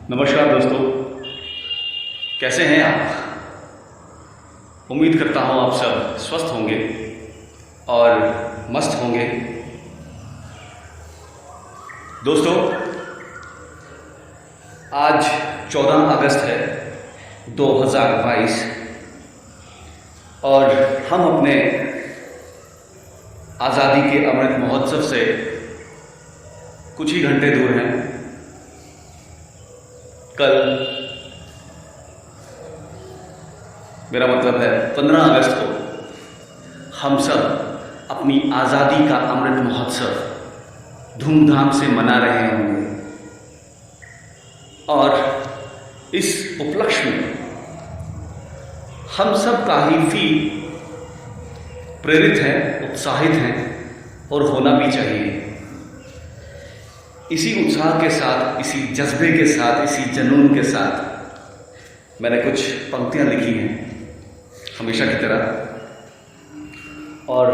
नमस्कार दोस्तों, कैसे हैं आप। उम्मीद करता हूँ आप सब स्वस्थ होंगे और मस्त होंगे। दोस्तों, आज 14 अगस्त है 2022 और हम अपने आज़ादी के अमृत महोत्सव से कुछ ही घंटे दूर हैं। कल, मेरा मतलब है 15 अगस्त को, हम सब अपनी आज़ादी का अमृत महोत्सव धूमधाम से मना रहे होंगे और इस उपलक्ष्य में हम सब काफ़ी प्रेरित हैं, उत्साहित हैं और होना भी चाहिए। इसी उत्साह के साथ, इसी जज्बे के साथ, इसी जुनून के साथ मैंने कुछ पंक्तियां लिखी हैं हमेशा की तरह, और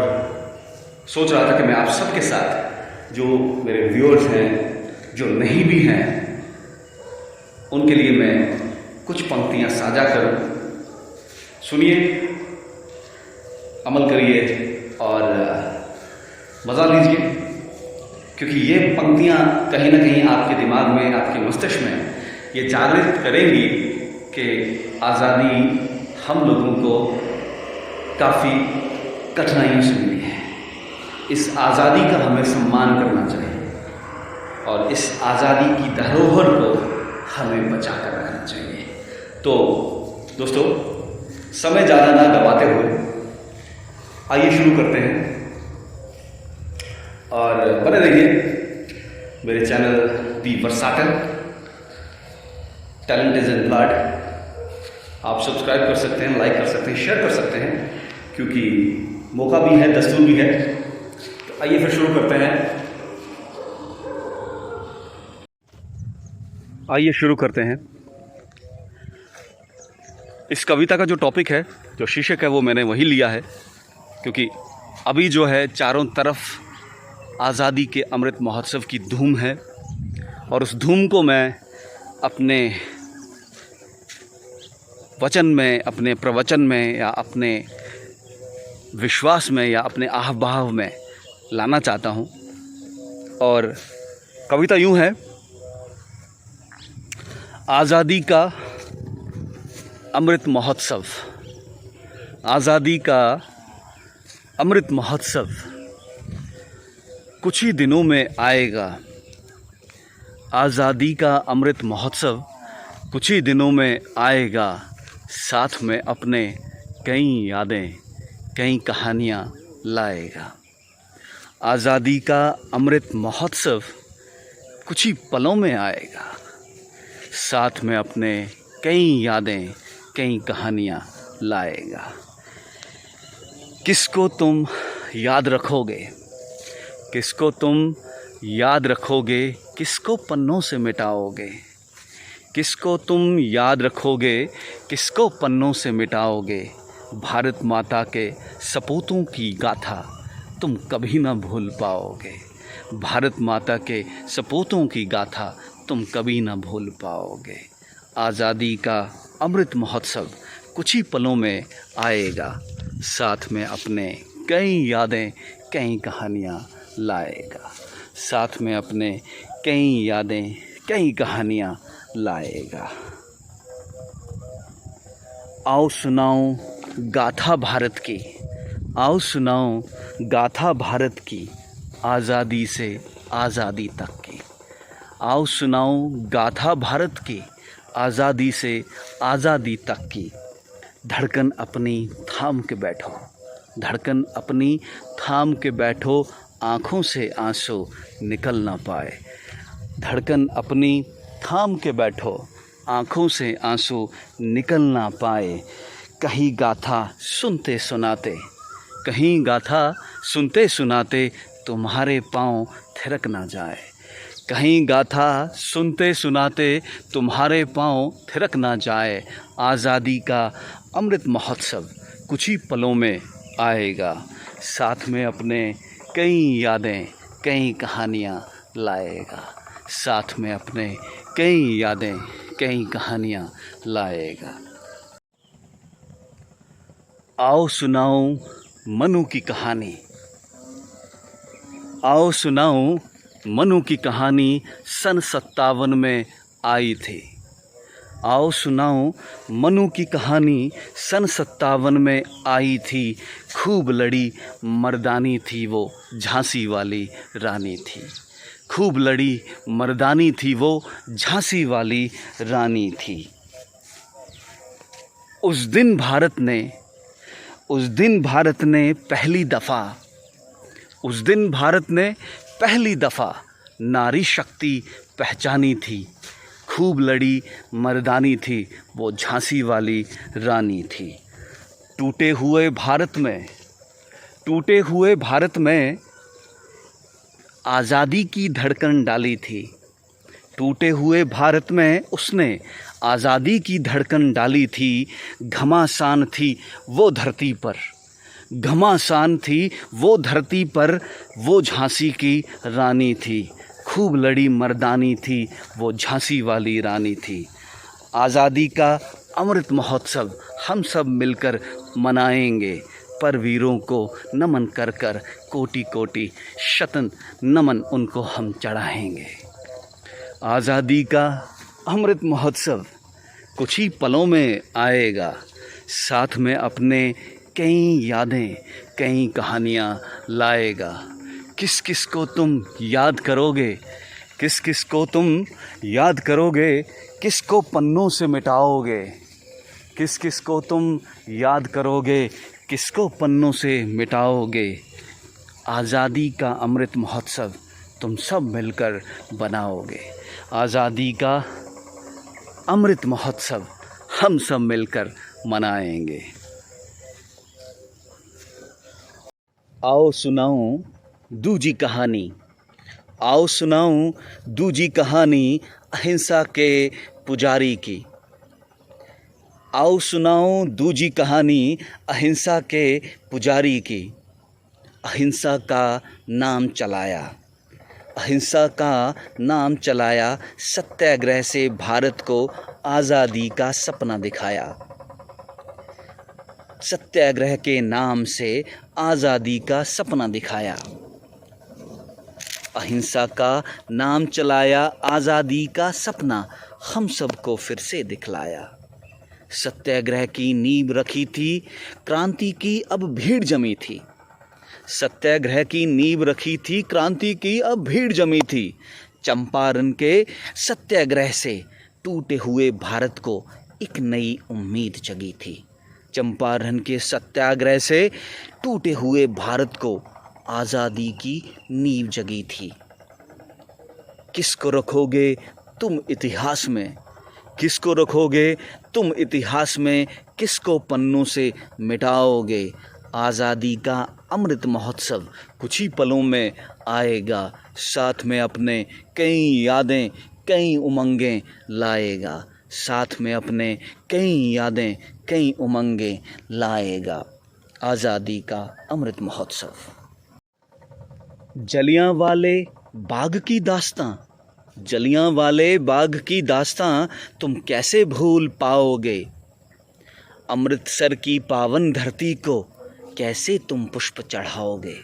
सोच रहा था कि मैं आप सबके साथ, जो मेरे व्यूअर्स हैं, जो नहीं भी हैं, उनके लिए मैं कुछ पंक्तियां साझा करूं। सुनिए, अमल करिए और मज़ा लीजिए, क्योंकि ये पंक्तियां कहीं ना कहीं आपके दिमाग में, आपके मस्तिष्क में ये जागृत करेंगी कि आज़ादी हम लोगों को काफ़ी कठिनाइयों से मिली है। इस आज़ादी का हमें सम्मान करना चाहिए और इस आज़ादी की धरोहर को हमें बचा कर रखना चाहिए। तो दोस्तों, समय ज़्यादा ना गवाते हुए आइए शुरू करते हैं और बने रहिए मेरे channel the versatile talent is in blood. आप सब्सक्राइब कर सकते हैं, लाइक कर सकते हैं, शेयर कर सकते हैं, क्योंकि मौका भी है, दस्तूर भी है। तो आइए फिर शुरू करते हैं। आइए शुरू करते हैं। इस कविता का जो टॉपिक है, जो शीर्षक है, वो मैंने वही लिया है, क्योंकि अभी जो है चारों तरफ आज़ादी के अमृत महोत्सव की धूम है और उस धूम को मैं अपने वचन में, अपने प्रवचन में, या अपने विश्वास में, या अपने आह भाव में लाना चाहता हूँ। और कविता यूँ है: आज़ादी का अमृत महोत्सव, आज़ादी का अमृत महोत्सव कुछ ही दिनों में आएगा। आज़ादी का अमृत महोत्सव कुछ ही दिनों में आएगा, साथ में अपने कई यादें, कई कहानियाँ लाएगा। आज़ादी का अमृत महोत्सव कुछ ही पलों में आएगा, साथ में अपने कई यादें, कई कहानियाँ लाएगा। किसको तुम याद रखोगे, किसको तुम याद रखोगे, किसको पन्नों से मिटाओगे, किसको तुम याद रखोगे, किसको पन्नों से मिटाओगे। भारत माता के सपूतों की गाथा तुम कभी ना भूल पाओगे। भारत माता के सपूतों की गाथा तुम कभी ना भूल पाओगे। आज़ादी का अमृत महोत्सव कुछ ही पलों में आएगा, साथ में अपने कई यादें, कई कहानियाँ लाएगा। साथ में अपने कई यादें, कई कहानियाँ लाएगा। आओ सुनाऊं गाथा भारत की, आओ सुनाऊं गाथा भारत की, आज़ादी से आज़ादी तक की। आओ सुनाऊं गाथा भारत की, आज़ादी से आज़ादी तक की। धड़कन अपनी थाम के बैठो, धड़कन अपनी थाम के बैठो, आँखों से आंसू निकल ना पाए। धड़कन अपनी थाम के बैठो, आँखों से आंसू निकल ना पाए। कहीं गाथा सुनते सुनाते, कहीं गाथा सुनते सुनाते तुम्हारे पाँव थिरक ना जाए। कहीं गाथा सुनते सुनाते तुम्हारे पाँव थिरक ना जाए। आज़ादी का अमृत महोत्सव कुछ ही पलों में आएगा, साथ में अपने कई यादें, कई कहानियाँ लाएगा। साथ में अपने कई यादें, कई कहानियाँ लाएगा। आओ सुनाऊं मनु की कहानी, आओ सुनाऊं मनु की कहानी सन 57 में आई थी। आओ सुनाऊं मनु की कहानी सन 57 में आई थी। खूब लड़ी मर्दानी थी वो झांसी वाली रानी थी। खूब लड़ी मर्दानी थी वो झांसी वाली रानी थी। उस दिन भारत ने पहली दफ़ा नारी शक्ति पहचानी थी। खूब लड़ी मर्दानी थी वो झांसी वाली रानी थी। टूटे हुए भारत में आज़ादी की धड़कन डाली थी। टूटे हुए भारत में उसने आज़ादी की धड़कन डाली थी। घमासान थी वो धरती पर, वो झांसी की रानी थी। खूब लड़ी मर्दानी थी वो झांसी वाली रानी थी। आज़ादी का अमृत महोत्सव हम सब मिलकर मनाएंगे। पर वीरों को नमन कर कर कोटि कोटि शतन नमन उनको हम चढ़ाएंगे। आज़ादी का अमृत महोत्सव कुछ ही पलों में आएगा। साथ में अपने कई यादें, कई कहानियाँ लाएगा। किस किस को तुम याद करोगे, किसको पन्नों से मिटाओगे। किस किस को तुम याद करोगे, किसको पन्नों से मिटाओगे। आज़ादी का अमृत महोत्सव तुम सब मिलकर बनाओगे। आज़ादी का अमृत महोत्सव हम सब मिलकर मनाएंगे। आओ सुनाऊं दूजी कहानी अहिंसा के पुजारी की। आओ सुनाऊं दूजी कहानी अहिंसा के पुजारी की। अहिंसा का नाम चलाया, सत्याग्रह से भारत को आज़ादी का सपना दिखाया। सत्याग्रह के नाम से आज़ादी का सपना दिखाया। अहिंसा का नाम चलाया, आज़ादी का सपना हम सबको फिर से दिखलाया। सत्याग्रह की नींव रखी थी, क्रांति की अब भीड़ जमी थी। सत्याग्रह की नींव रखी थी, क्रांति की अब भीड़ जमी थी। चंपारण के सत्याग्रह से टूटे हुए भारत को एक नई उम्मीद जगी थी। चंपारण के सत्याग्रह से टूटे हुए भारत को आज़ादी की नींव जगी थी। किसको रखोगे तुम इतिहास में, किसको पन्नों से मिटाओगे। आज़ादी का अमृत महोत्सव कुछ ही पलों में आएगा। साथ में अपने कई यादें, कई उमंगें लाएगा। आज़ादी का अमृत महोत्सव। जलियांवाले बाग की दास्तां तुम कैसे भूल पाओगे। अमृतसर की पावन धरती को कैसे तुम पुष्प चढ़ाओगे।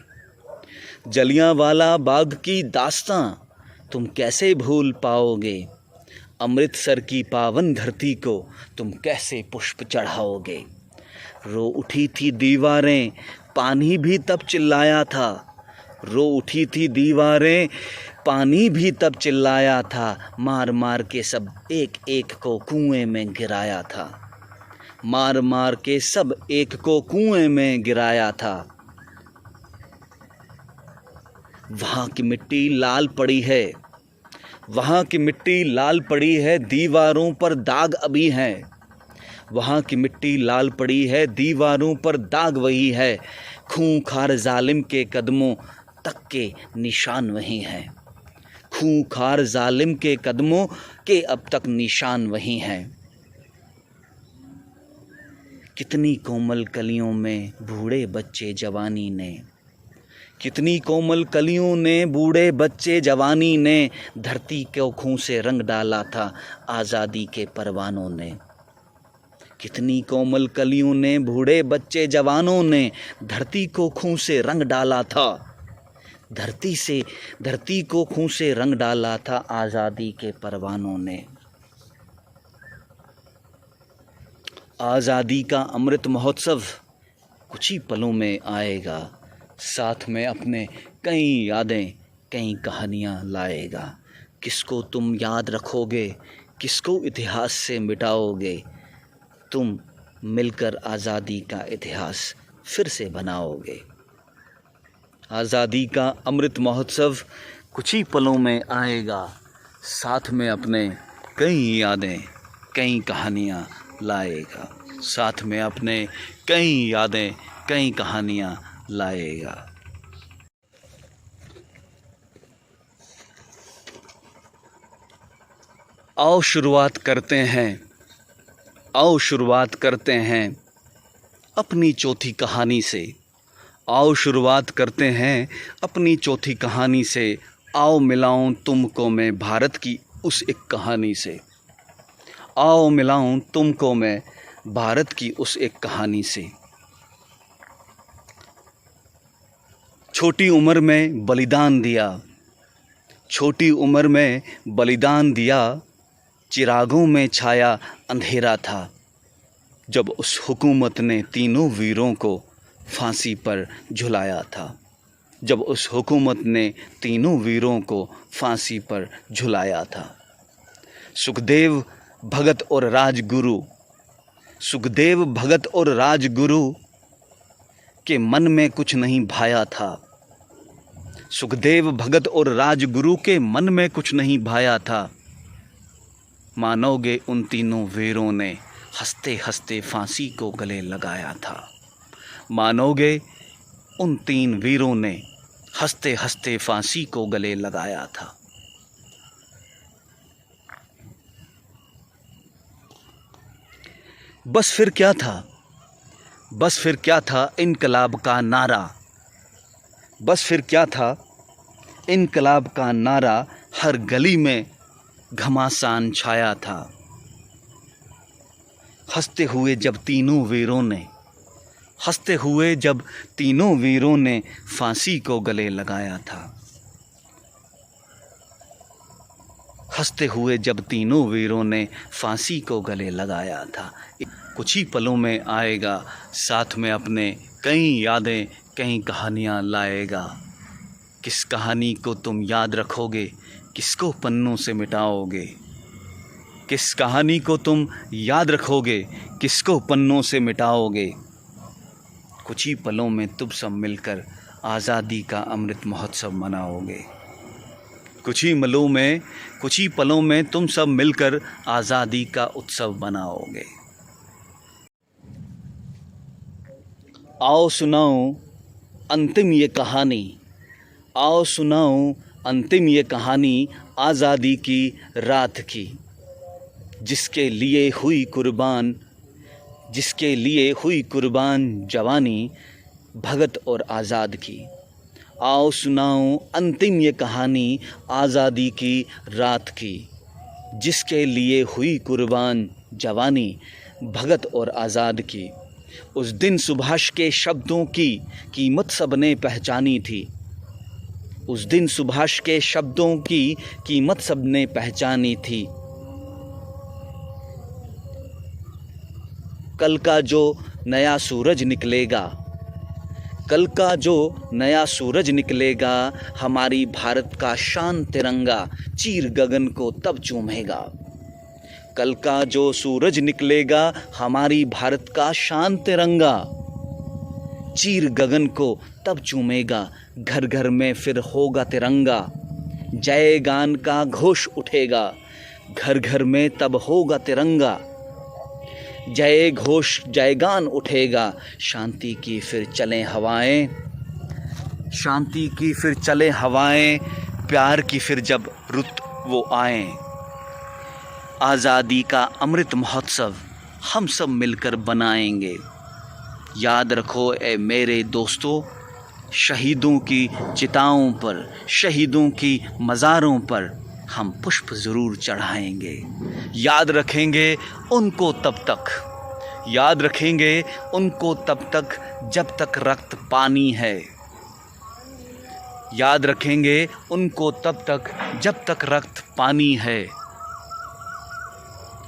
जलियांवाला बाग की दास्तां तुम कैसे भूल पाओगे। अमृतसर की पावन धरती को तुम कैसे पुष्प चढ़ाओगे। रो उठी थी दीवारें, पानी भी तब चिल्लाया था। पानी भी तब चिल्लाया था। मार मार के सब एक एक को कुएं में गिराया था। वहाँ की मिट्टी लाल पड़ी है, दीवारों पर दाग अभी हैं। वहाँ की मिट्टी लाल पड़ी है, दीवारों पर दाग वही है। खूंखार जालिम के कदमों तक के निशान अब तक निशान वही हैं। कितनी कोमल कलियों में बूढ़े बच्चे जवानी ने, कितनी कोमल कलियों ने, बूढ़े बच्चे जवानी ने, धरती को खून से रंग डाला था आज़ादी के परवानों ने। कितनी कोमल कलियों ने, बूढ़े बच्चे जवानों ने, धरती को खून से रंग डाला था, धरती को खून से रंग डाला था आज़ादी के परवानों ने। आज़ादी का अमृत महोत्सव कुछ ही पलों में आएगा, साथ में अपने कई यादें, कई कहानियाँ लाएगा। किसको तुम याद रखोगे, किसको इतिहास से मिटाओगे, तुम मिलकर आज़ादी का इतिहास फिर से बनाओगे। आज़ादी का अमृत महोत्सव कुछ ही पलों में आएगा, साथ में अपने कई यादें, कई कहानियाँ लाएगा, साथ में अपने कई यादें, कई कहानियाँ लाएगा। आओ शुरुआत करते हैं, आओ शुरुआत करते हैं अपनी चौथी कहानी से। आओ शुरुआत करते हैं अपनी चौथी कहानी से। आओ मिलाऊं तुमको मैं भारत की उस एक कहानी से। आओ मिलाऊं तुमको मैं भारत की उस एक कहानी से। छोटी उम्र में बलिदान दिया, छोटी उम्र में बलिदान दिया, चिरागों में छाया अंधेरा था, जब उस हुकूमत ने तीनों वीरों को फांसी पर झुलाया था, जब उस हुकूमत ने तीनों वीरों को फांसी पर झुलाया था। सुखदेव भगत और राजगुरु, सुखदेव भगत और राजगुरु के मन में कुछ नहीं भाया था, सुखदेव भगत और राजगुरु के मन में कुछ नहीं भाया था। मानोगे उन तीनों वीरों ने हंसते हंसते फांसी को गले लगाया था। मानोगे उन तीन वीरों ने हंसते हंसते फांसी को गले लगाया था। बस फिर क्या था, बस फिर क्या था इनकलाब का नारा, बस फिर क्या था इनकलाब का नारा, हर गली में घमासान छाया था। हंसते हुए जब तीनों वीरों ने, हंसते हुए जब तीनों वीरों ने फांसी को गले लगाया था। हंसते हुए जब तीनों वीरों ने फांसी को गले लगाया था। कुछ ही पलों में आएगा, साथ में अपने कई यादें, कई कहानियाँ लाएगा। किस कहानी को तुम याद रखोगे, किसको पन्नों से मिटाओगे, किस कहानी को तुम याद रखोगे, किसको पन्नों से मिटाओगे। कुछ ही पलों में तुम सब मिलकर आज़ादी का अमृत महोत्सव मनाओगे। कुछ ही पलों में तुम सब मिलकर आज़ादी का उत्सव मनाओगे। आओ सुनाऊं अंतिम ये कहानी, आओ सुनाऊं अंतिम ये कहानी आज़ादी की रात की, जिसके लिए हुई कुर्बान, जिसके लिए हुई कुर्बान जवानी भगत और आज़ाद की। आओ सुनाऊं अंतिम ये कहानी आज़ादी की रात की, जिसके लिए हुई कुर्बान जवानी भगत और आज़ाद की। उस दिन सुभाष के शब्दों की कीमत सबने पहचानी थी, उस दिन सुभाष के शब्दों की कीमत सबने पहचानी थी। कल का जो नया सूरज निकलेगा, कल का जो नया सूरज निकलेगा, हमारी भारत का शान तिरंगा चीर गगन को तब चूमेगा। कल का जो सूरज निकलेगा, हमारी भारत का शान तिरंगा चीर गगन को तब चूमेगा। घर घर में फिर होगा तिरंगा, जय गान का घोष उठेगा। घर घर में तब होगा तिरंगा, जय घोष जयगान उठेगा। शांति की फिर चलें हवाएं, शांति की फिर चलें हवाएं, प्यार की फिर जब रुत वो आए। आज़ादी का अमृत महोत्सव हम सब मिलकर बनाएंगे। याद रखो ए मेरे दोस्तों, शहीदों की चिताओं पर, शहीदों की मज़ारों पर हम पुष्प ज़रूर चढ़ाएंगे। याद रखेंगे उनको तब तक, याद रखेंगे उनको तब तक जब तक रक्त पानी है। याद रखेंगे उनको तब तक जब तक रक्त पानी है।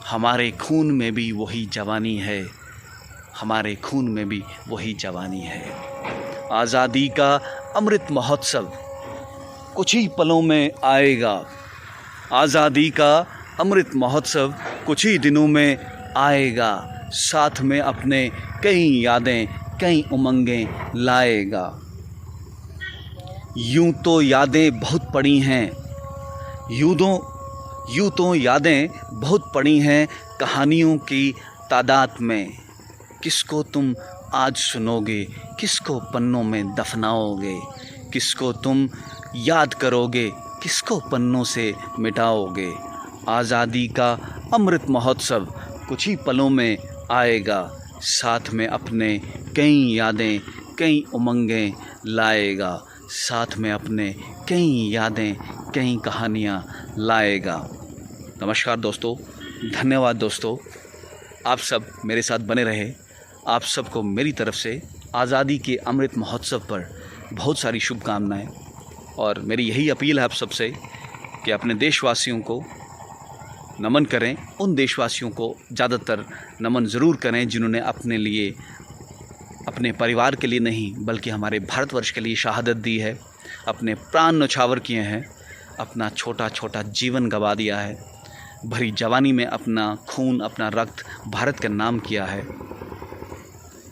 हमारे खून में भी वही जवानी है, हमारे खून में भी वही जवानी है। आज़ादी का अमृत महोत्सव कुछ ही पलों में आएगा। आज़ादी का अमृत महोत्सव कुछ ही दिनों में आएगा। साथ में अपने कई यादें, कई उमंगें लाएगा। यूं तो यादें बहुत पड़ी हैं, यूं तो यादें बहुत पड़ी हैं कहानियों की तादाद में। किसको तुम आज सुनोगे, किसको पन्नों में दफनाओगे, किसको तुम याद करोगे, किसको पन्नों से मिटाओगे। आज़ादी का अमृत महोत्सव कुछ ही पलों में आएगा। साथ में अपने कई यादें, कई उमंगें लाएगा। साथ में अपने कई यादें, कई कहानियाँ लाएगा। नमस्कार दोस्तों, धन्यवाद दोस्तों, आप सब मेरे साथ बने रहे। आप सबको मेरी तरफ से आज़ादी के अमृत महोत्सव पर बहुत सारी शुभकामनाएं। और मेरी यही अपील है आप सबसे कि अपने देशवासियों को नमन करें। उन देशवासियों को ज़्यादातर नमन ज़रूर करें जिन्होंने अपने लिए, अपने परिवार के लिए नहीं बल्कि हमारे भारतवर्ष के लिए शहादत दी है, अपने प्राण न्यौछावर किए हैं, अपना छोटा छोटा जीवन गंवा दिया है, भरी जवानी में अपना खून, अपना रक्त भारत का नाम किया है।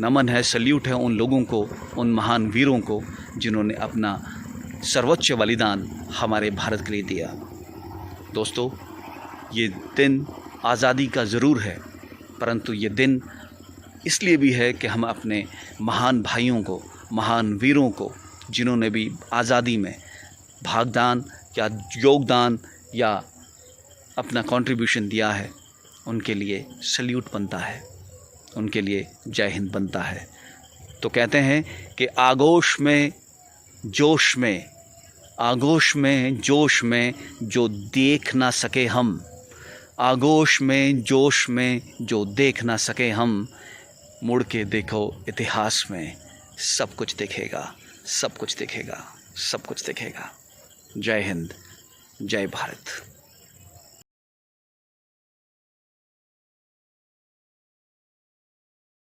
नमन है, सल्यूट है उन लोगों को, उन महान वीरों को जिन्होंने अपना सर्वोच्च बलिदान हमारे भारत के लिए दिया। दोस्तों, ये दिन आज़ादी का ज़रूर है, परंतु ये दिन इसलिए भी है कि हम अपने महान भाइयों को, महान वीरों को, जिन्होंने भी आज़ादी में भागदान या योगदान या अपना कंट्रीब्यूशन दिया है, उनके लिए सल्यूट बनता है, उनके लिए जय हिंद बनता है। तो कहते हैं कि आगोश में जोश में, आगोश में जोश में जो देख ना सके हम, आगोश में जोश में जो देख ना सके हम, मुड़ के देखो इतिहास में सब कुछ दिखेगा, सब कुछ दिखेगा, सब कुछ दिखेगा। जय हिंद, जय भारत।